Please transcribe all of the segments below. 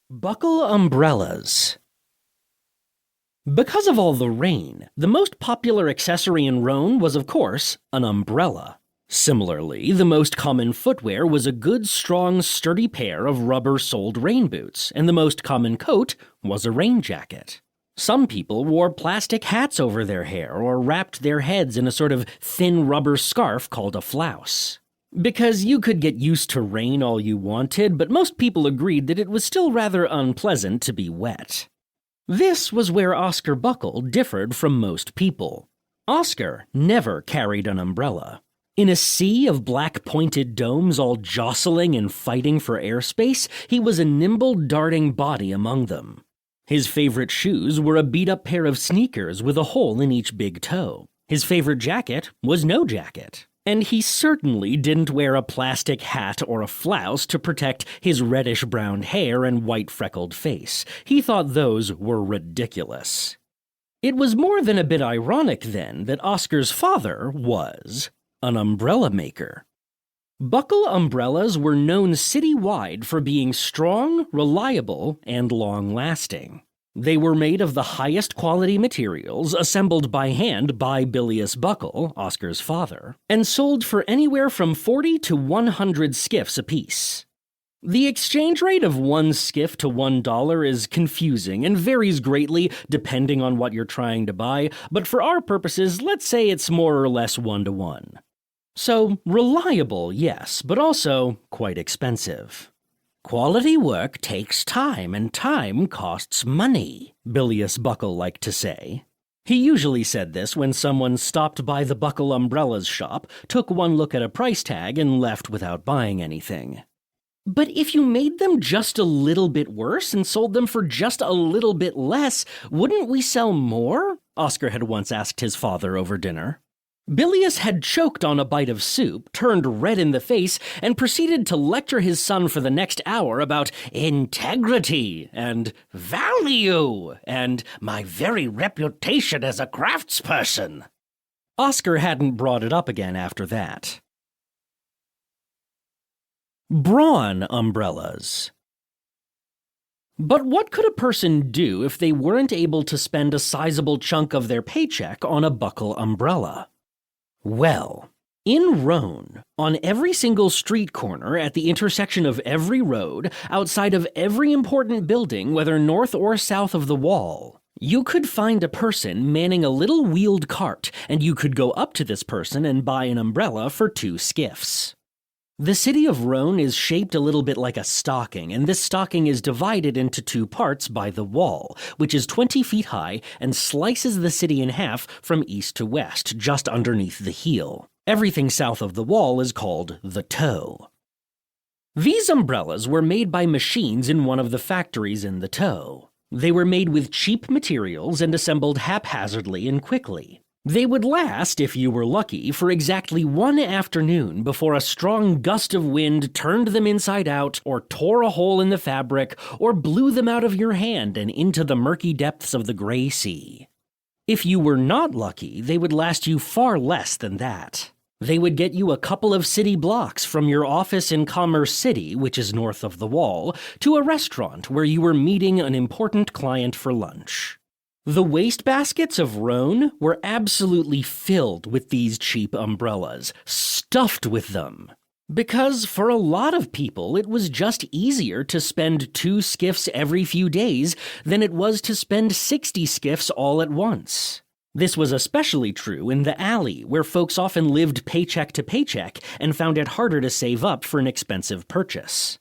Buckle umbrellas. Because of all the rain, the most popular accessory in Rhone was, of course, an umbrella. Similarly, the most common footwear was a good, strong, sturdy pair of rubber-soled rain boots, and the most common coat was a rain jacket. Some people wore plastic hats over their hair or wrapped their heads in a sort of thin rubber scarf called a flouse. Because you could get used to rain all you wanted, but most people agreed that it was still rather unpleasant to be wet. This was where Oscar Buckle differed from most people. Oscar never carried an umbrella. In a sea of black pointed domes all jostling and fighting for airspace, he was a nimble, darting body among them. His favorite shoes were a beat-up pair of sneakers with a hole in each big toe. His favorite jacket was no jacket. And he certainly didn't wear a plastic hat or a flouse to protect his reddish-brown hair and white freckled face. He thought those were ridiculous. It was more than a bit ironic, then, that Oscar's father was an umbrella maker. Buckle umbrellas were known citywide for being strong, reliable, and long-lasting. They were made of the highest quality materials, assembled by hand by Bilius Buckle, Oscar's father, and sold for anywhere from 40 to 100 skiffs apiece. The exchange rate of one skiff to $1 is confusing and varies greatly depending on what you're trying to buy, but for our purposes, let's say it's more or less 1-to-1. So, reliable, yes, but also quite expensive. Quality work takes time, and time costs money, Bilius Buckle liked to say. He usually said this when someone stopped by the Buckle Umbrellas shop, took one look at a price tag, and left without buying anything. But if you made them just a little bit worse and sold them for just a little bit less, wouldn't we sell more? Oscar had once asked his father over dinner. Bilius had choked on a bite of soup, turned red in the face, and proceeded to lecture his son for the next hour about integrity and value and my very reputation as a craftsperson. Oscar hadn't brought it up again after that. Brawn umbrellas. But what could a person do if they weren't able to spend a sizable chunk of their paycheck on a Buckle umbrella? Well, in Rhone, on every single street corner, at the intersection of every road, outside of every important building, whether north or south of the wall, you could find a person manning a little wheeled cart, and you could go up to this person and buy an umbrella for 2 skiffs. The city of Rhone is shaped a little bit like a stocking, and this stocking is divided into 2 parts by the wall, which is 20 feet high and slices the city in half from east to west, just underneath the heel. Everything south of the wall is called the toe. These umbrellas were made by machines in one of the factories in the toe. They were made with cheap materials and assembled haphazardly and quickly. They would last, if you were lucky, for exactly 1 afternoon before a strong gust of wind turned them inside out, or tore a hole in the fabric, or blew them out of your hand and into the murky depths of the gray sea. If you were not lucky, they would last you far less than that. They would get you a couple of city blocks from your office in Commerce City, which is north of the wall, to a restaurant where you were meeting an important client for lunch. The wastebaskets of Rhone were absolutely filled with these cheap umbrellas, stuffed with them. Because for a lot of people, it was just easier to spend 2 skiffs every few days than it was to spend 60 skiffs all at once. This was especially true in the alley, where folks often lived paycheck to paycheck and found it harder to save up for an expensive purchase.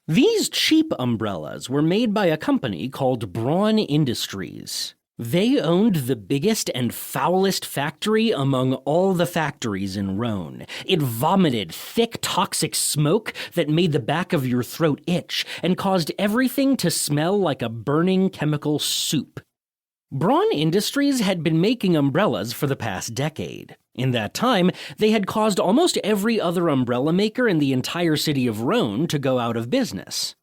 These cheap umbrellas were made by a company called Brawn Industries. They owned the biggest and foulest factory among all the factories in Rhone. It vomited thick, toxic smoke that made the back of your throat itch and caused everything to smell like a burning chemical soup. Brawn Industries had been making umbrellas for the past decade. In that time, they had caused almost every other umbrella maker in the entire city of Rhone to go out of business.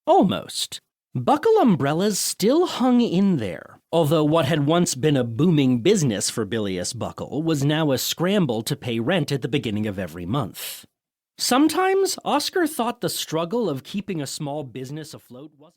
Almost. Buckle umbrellas still hung in there, although what had once been a booming business for Bilius Buckle was now a scramble to pay rent at the beginning of every month. Sometimes, Oscar thought the struggle of keeping a small business afloat wasn't